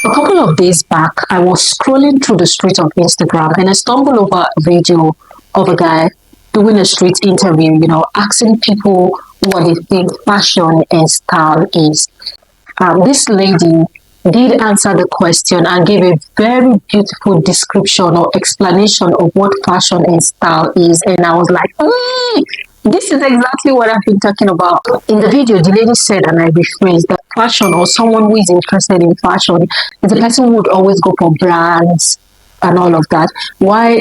A couple of days back, I was scrolling through the streets of Instagram and I stumbled over a video of a guy doing a street interview, asking people what they think fashion and style is. This lady did answer the question and gave a very beautiful description or explanation of what fashion and style is. And I was like, this is exactly what I've been talking about. In the video, the lady said, and I rephrased, that fashion or someone who is interested in fashion is a person who would always go for brands and all of that. Why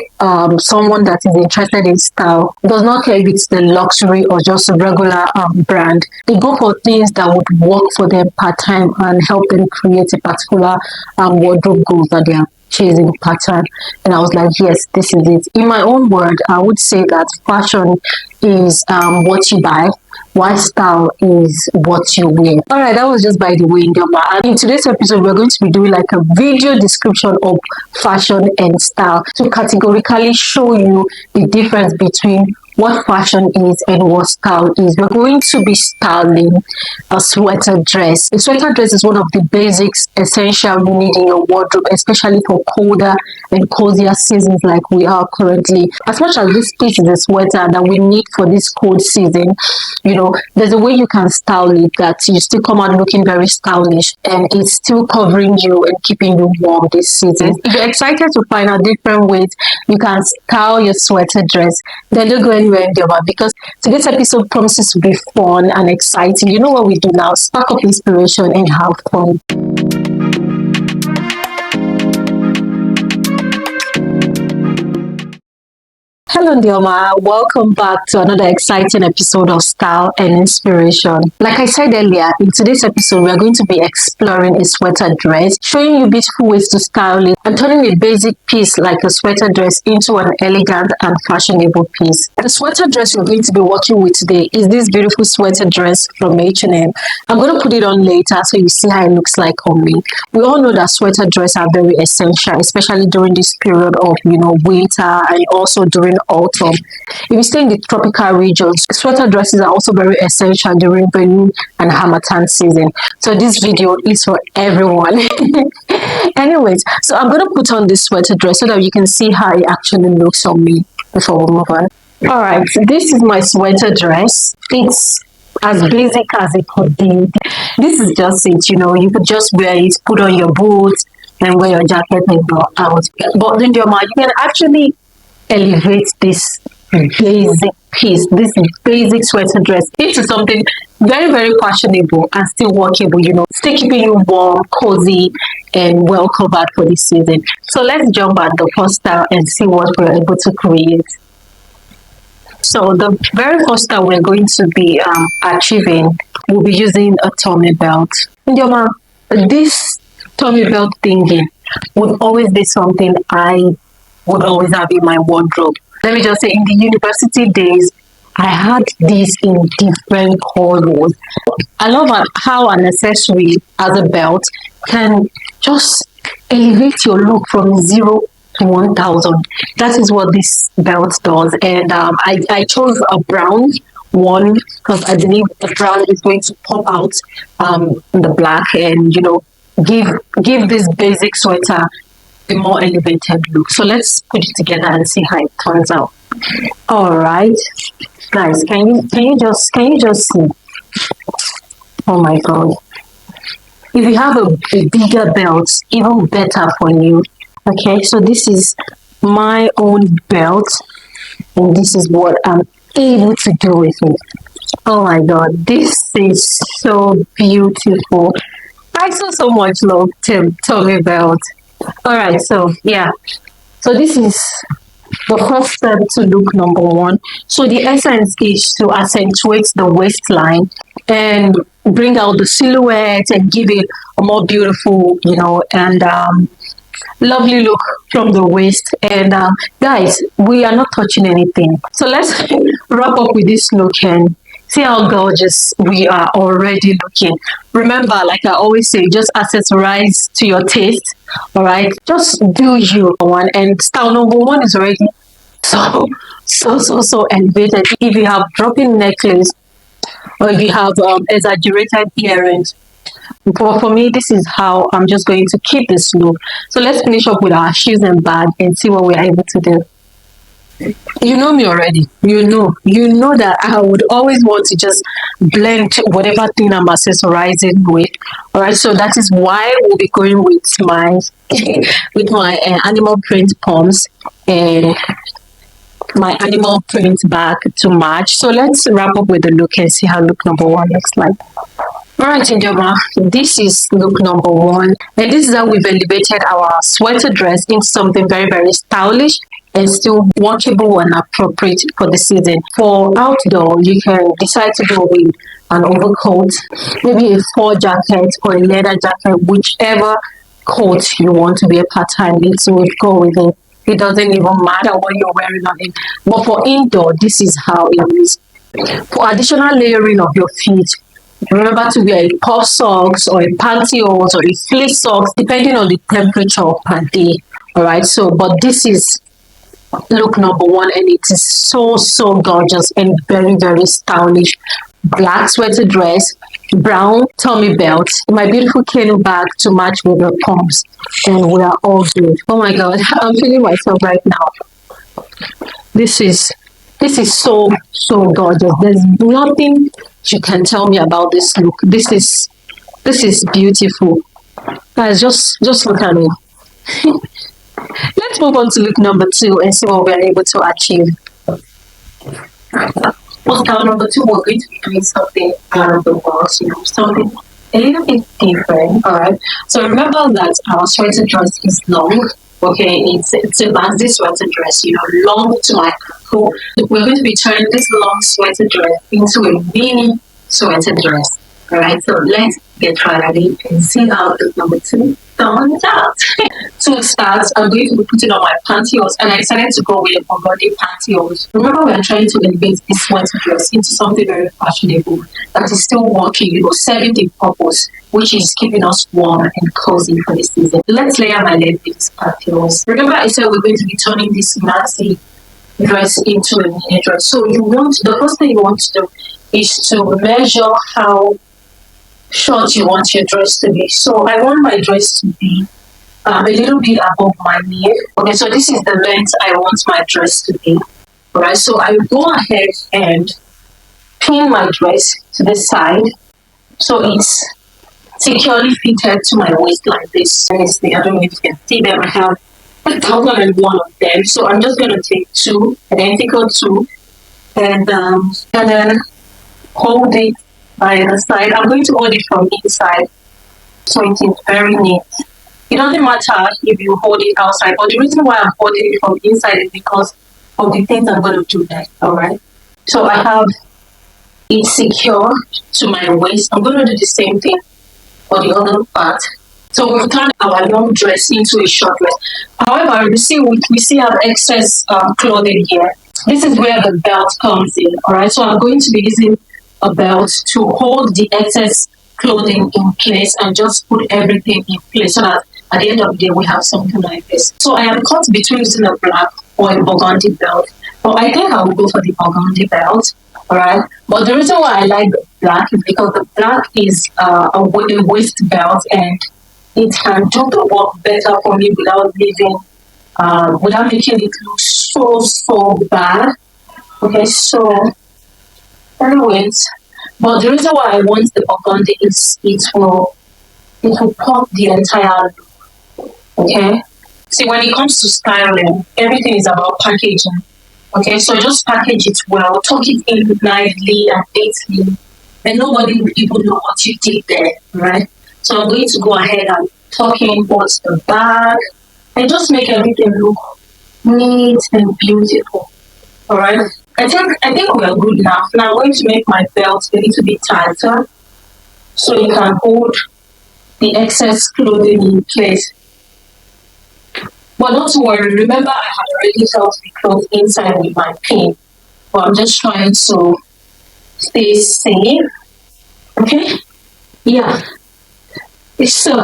someone that is interested in style does not care if it's the luxury or just a regular brand. They go for things that would work for them part-time and help them create a particular wardrobe goals that they are chasing pattern. And I was like, yes, this is it. In my own word, I would say that fashion is what you buy, while style is what you wear. All right, that was just by the way, Ndioma. And in today's episode, we're going to be doing like a video description of fashion and style to categorically show you the difference between what fashion is and what style is. We're going to be styling a sweater dress. A sweater dress is one of the basics essential you need in your wardrobe, especially for colder and cozier seasons like we are currently. As much as this piece is a sweater that we need for this cold season, there's a way you can style it that you still come out looking very stylish and it's still covering you and keeping you warm this season. If you're excited to find out different ways you can style your sweater dress, then don't go anywhere, because today's episode promises to be fun and exciting. You know what we do now? Spark up inspiration and have fun. Hello, Ndioma. Welcome back to another exciting episode of Style and Inspiration. Like I said earlier, in today's episode, we're going to be exploring a sweater dress, showing you beautiful ways to style it, and turning a basic piece like a sweater dress into an elegant and fashionable piece. The sweater dress we're going to be working with today is this beautiful sweater dress from H&M. I'm going to put it on later so you see how it looks like on me. We all know that sweater dresses are very essential, especially during this period of, winter and also during autumn. If you stay in the tropical regions, sweater dresses are also very essential during rainy and harmattan season. So this video is for everyone. Anyways, so I'm going to put on this sweater dress so that you can see how it actually looks on me before we move on. Alright, so this is my sweater dress. It's as basic as it could be. This is just it, you could just wear it, put on your boots and wear your jacket and go out. But then you can actually elevate this basic piece, this basic sweater dress into something very, very fashionable and still workable, still keeping you warm, cozy, and well covered for this season. So let's jump at the first style and see what we're able to create. So the very first style we're going to be achieving, we'll be using a tummy belt. Ndioma, this tummy belt thingy would always be something I would always have in my wardrobe. Let me just say, in the university days, I had these in different colors. I love how an accessory as a belt can just elevate your look from 0 to 1,000. That is what this belt does. And I chose a brown one because I believe the brown is going to pop out the black and, give this basic sweater a more elevated look. So let's put it together and see how it turns out. All right, guys, can you just see? Oh my god! If you have a bigger belt, even better for you. Okay, so this is my own belt, and this is what I'm able to do with it. Oh my god, this is so beautiful. I so much love tummy belt. All right, so yeah, so this is the first step to look number one. So the essence is to accentuate the waistline and bring out the silhouette and give it a more beautiful, and lovely look from the waist. And guys, we are not touching anything. So let's wrap up with this look and see how gorgeous we are already looking. Remember, like I always say, just accessorize to your taste. All right, just do you one. And style number one is already so elevated. If you have dropping necklace or if you have exaggerated earrings, But for me, this is how I'm just going to keep this look. So let's finish up with our shoes and bag and see what we're able to do. You know me already. You know that I would always want to just blend whatever thing I'm accessorizing with. All right, so that is why we'll be going with my with my animal print pumps and my animal print bag to match. So let's wrap up with the look and see how look number one looks like. All right, Njoma, this is look number one. And this is how we've elevated our sweater dress into something very, very stylish and still workable and appropriate for the season. For outdoor, you can decide to go with an overcoat, maybe a fur jacket or a leather jacket, whichever coat you want to wear part-time. Let's go with it. It doesn't even matter what you're wearing on it. But for indoor, this is how it is. For additional layering of your feet, remember to wear a puff socks or a pantyhose or a fleece socks, depending on the temperature per day. All right. So, but this is look number one, and it is so gorgeous and very, very stylish. Black sweater dress, brown tummy belt, my beautiful cane bag to match with the pumps, and we are all good. Oh my god, I'm feeling myself right now. This is so gorgeous. There's nothing you can tell me about this look. This is beautiful. Guys, just look at it. Let's move on to look number two and see what we're able to achieve. For style number two, we're going to be doing something out of the box, something a little bit different. All right. So remember that our sweater dress is long. Okay, it's a maxi sweater dress, long to my ankle. We're going to be turning this long sweater dress into a mini sweater dress. All right, so let's get right at it and see how the number two turns out. To start, I'm going to be putting on my pantyhose, and I decided to go with a burgundy pantyhose. Remember, we're trying to elevate this sweater dress into something very fashionable that is still working, serving the purpose, which is keeping us warm and cozy for the season. Let's layer my leg with this pantyhose. Remember, I said we're going to be turning this maxi dress into a mini dress. So the first thing you want to do is to measure how short you want your dress to be. So I want my dress to be a little bit above my knee. Okay, so this is the length I want my dress to be. All right, so I will go ahead and pin my dress to the side so it's securely fitted to my waist like this. Honestly, I don't know if you can see them. I have 1,001 of them. So I'm just going to take two, identical two, and then hold it by the side. I'm going to hold it from inside so it is very neat. It doesn't matter if you hold it outside, but the reason why I'm holding it from inside is because of the things I'm going to do next. All right. So I have it secure to my waist. I'm going to do the same thing for the other part. So we've turned our long dress into a short dress. However, we see have excess clothing here. This is where the belt comes in. All right. So I'm going to be using a belt to hold the excess clothing in place and just put everything in place so that at the end of the day we have something like this. So I am caught between using a black or a burgundy belt. But I think I will go for the burgundy belt. Alright. But the reason why I like the black is because the black is a waist belt and it can do the work better for me without making it look so bad. Okay, so anyways, but the reason why I want the burgundy is it will pop the entire look. Okay. See, when it comes to styling, everything is about packaging. Okay, so just package it well, tuck it in nicely and neatly, and nobody will even know what you did there, right? So I'm going to go ahead and tuck in what's the bag and just make everything look neat and beautiful. All right. I think we are good now. Now I'm going to make my belt a little bit tighter so you can hold the excess clothing in place. But not to worry, remember I had already held the clothes inside with my pin. But I'm just trying to stay safe. Okay? Yeah. So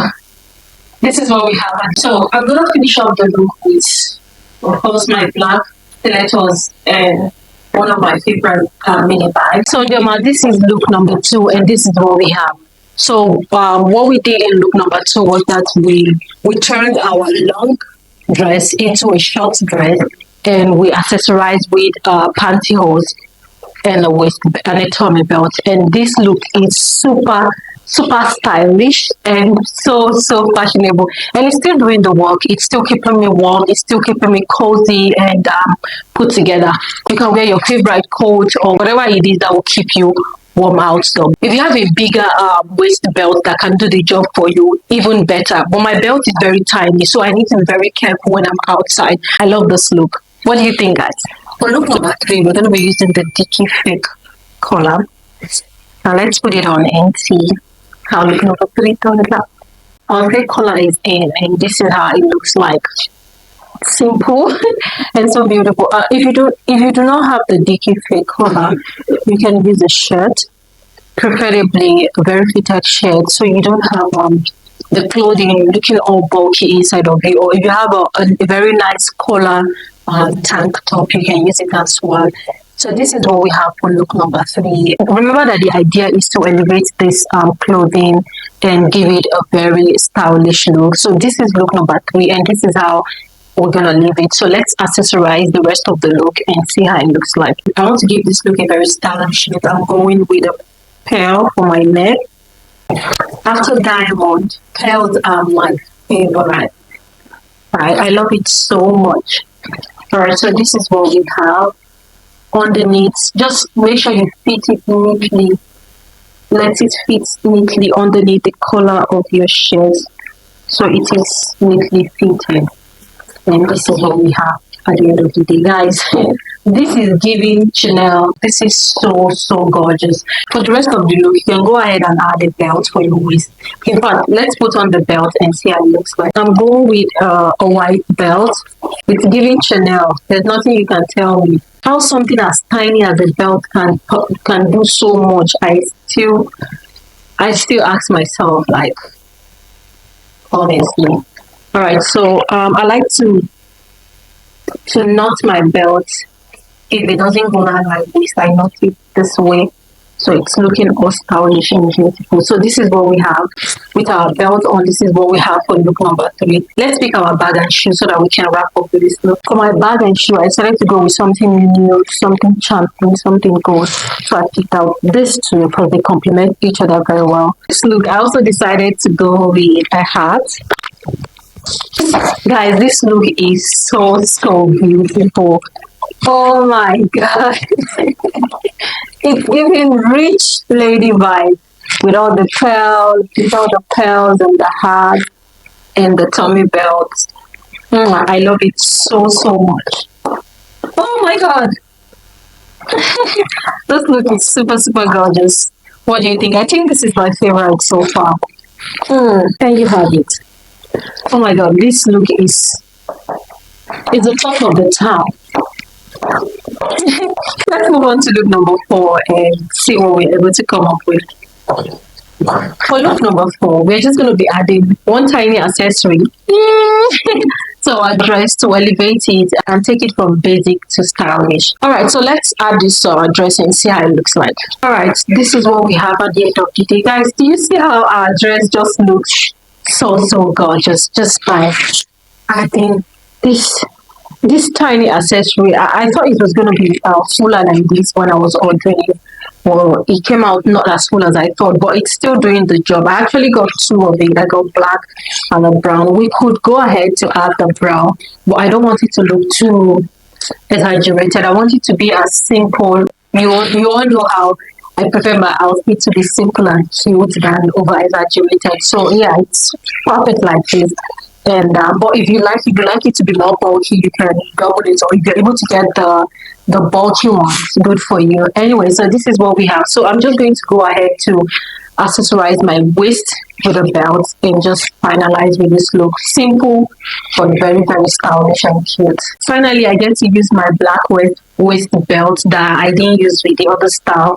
this is what we have. So I'm gonna finish up the look with, of course, my black stilettos and one of my favorite mini bags. So Joma, this is look number two, and this is what we have. So what we did in look number two was that we turned our long dress into a short dress, and we accessorized with pantyhose and a waist and a tummy belt. And this look is super stylish and so fashionable. And it's still doing the work. It's still keeping me warm. It's still keeping me cozy and put together. You can wear your favorite coat or whatever it is that will keep you warm out. So if you have a bigger waist belt that can do the job for you, even better. But my belt is very tiny, so I need to be very careful when I'm outside. I love this look. What do you think, guys? For look number three, we're going to be using the Dicky Fake collar. Now let's put it on and see how look number three turns out. Our fake collar is in, and this is how it looks like. Simple and so beautiful. If you do not have the Dicky Fake collar, you can use a shirt, preferably a very fitted shirt, so you don't have the clothing looking all bulky inside of you. Or if you have a very nice collar tank top, you can use it as well. So this is what we have for look number three. Remember that the idea is to elevate this clothing and give it a very stylish look. So this is look number three, and this is how we're gonna leave it. So let's accessorize the rest of the look and see how it looks like. I want to give this look a very stylish look. I'm going with a pearl for my neck. After diamond, pearls are my favorite. Right? I love it so much. Alright, so this is what we have underneath. Just make sure you fit it neatly. Let it fit neatly underneath the collar of your shirt, so it is neatly fitted. And this is what we have at the end of the day, guys. This is giving Chanel. This is so gorgeous. For the rest of the look, you can go ahead and add a belt for your waist. In fact, let's put on the belt and see how it looks like. I'm going with a white belt. It's giving Chanel. There's nothing you can tell me. How something as tiny as a belt can do so much. I still ask myself, like, honestly. All right, so I like to knot my belt. If it doesn't go around my waist, I knot it this way, so it's looking all stylish and beautiful. So this is what we have with our belt on. This is what we have for look number three. Let's pick our bag and shoe so that we can wrap up with this look. For my bag and shoe, I decided to go with something new, something champion, something gold. So I picked out these two because they complement each other very well. This look, I also decided to go with a hat. Guys, this look is so beautiful. Oh my god. It's giving rich lady vibe with all the pearls and the hat and the tummy belt. I love it so much. Oh my god. This look is super gorgeous. What do you think? I think this is my favorite so far. And you have it. Oh my god, this look is the top of the town. Let's move on to look number four and see what we're able to come up with. For look number four, we're just going to be adding one tiny accessory to our dress to elevate it and take it from basic to stylish. Alright, so let's add this to our dress and see how it looks like. Alright, this is what we have at the end of the day. Guys, do you see how our dress just looks so gorgeous just by adding this tiny accessory? I thought it was going to be fuller like this when I was ordering it. Well, it came out not as full as I thought, but it's still doing the job. I actually got two of it. I got black and a brown. We could go ahead to add the brown, but I don't want it to look too exaggerated. I want it to be as simple. You all know how I prefer my outfit to be simple and cute than over exaggerated. So yeah, it's perfect like this. And but if you like it to be more bulky, you can double it, or if you're able to get the bulky ones, good for you. Anyway, so this is what we have. So I'm just going to go ahead to accessorize my waist with a belt and just finalize with this look. Simple but very stylish and cute. Finally, I get to use my black waist belt that I didn't use with the other style.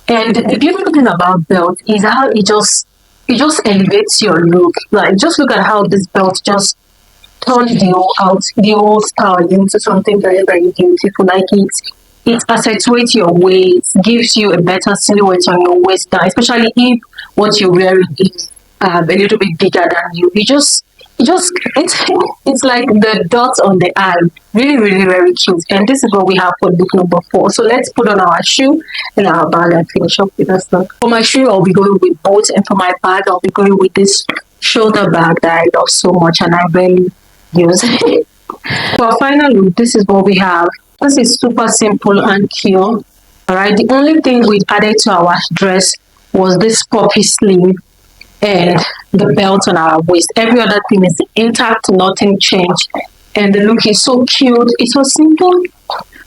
And the beautiful thing about belt is how it just elevates your look. Like, just look at how this belt just turned the whole style into something very beautiful. Like, it accentuates your waist, gives you a better silhouette on your waistline, especially if what you're wearing is a little bit bigger than you. It's like the dots on the eye. Really, really, very cute. And this is what we have for look number 4. So let's put on our shoe and our bag and finish up with this look. For my shoe, I'll be going with both, and for my bag, I'll be going with this shoulder bag that I love so much and I rarely use. For our final look, this is what we have. This is super simple and cute. Alright, the only thing we added to our dress was this puffy sleeve and the belt on our waist. Every other thing is intact, nothing changed. And the look is so cute. It was simple,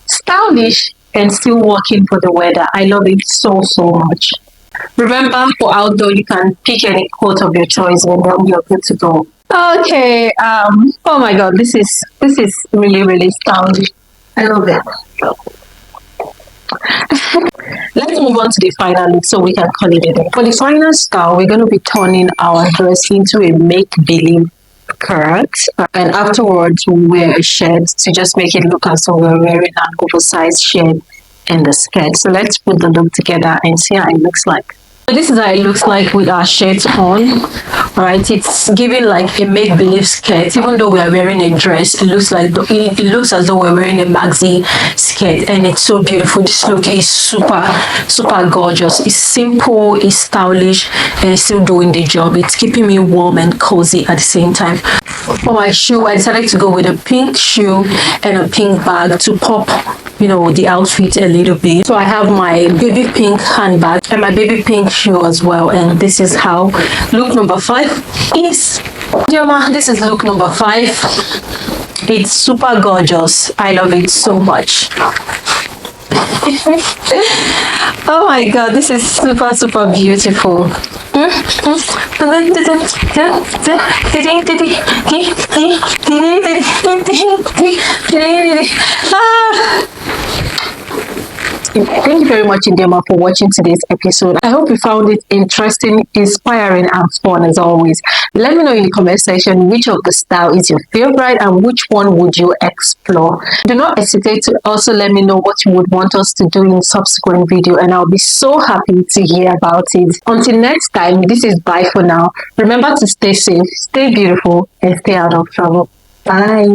stylish, and still working for the weather. I love it so, so much. Remember, for outdoor, you can pick any coat of your choice and then you're good to go. Okay, oh my god, this is really, really stylish. I love it. Let's move on to the final look so we can call it a day. For the final style, we're going to be turning our dress into a make-believe skirt, and afterwards we'll wear a shirt to just make it look as though we're wearing an oversized shirt and the skirt. So let's put the look together and see how it looks like. So this is how it looks like with our shirt on. Alright, it's giving like a make-believe skirt. Even though we are wearing a dress, it looks as though we're wearing a maxi skirt, and it's so beautiful. This look is super, super gorgeous. It's simple, it's stylish, and it's still doing the job. It's keeping me warm and cozy at the same time. For my shoe, I decided to go with a pink shoe and a pink bag to pop, the outfit a little bit. So I have my baby pink handbag and my baby pink shoe as well, and this is how look number 5 is. This is look number 5. It's super gorgeous. I love it so much. Oh my god, this is super, super beautiful. Thank you very much, Indiama, for watching today's episode. I hope you found it interesting, inspiring, and fun as always. Let me know in the comment section which of the style is your favorite and which one would you explore. Do not hesitate to also let me know what you would want us to do in subsequent video, and I'll be so happy to hear about it. Until next time, this is bye for now. Remember to stay safe, stay beautiful, and stay out of trouble. Bye.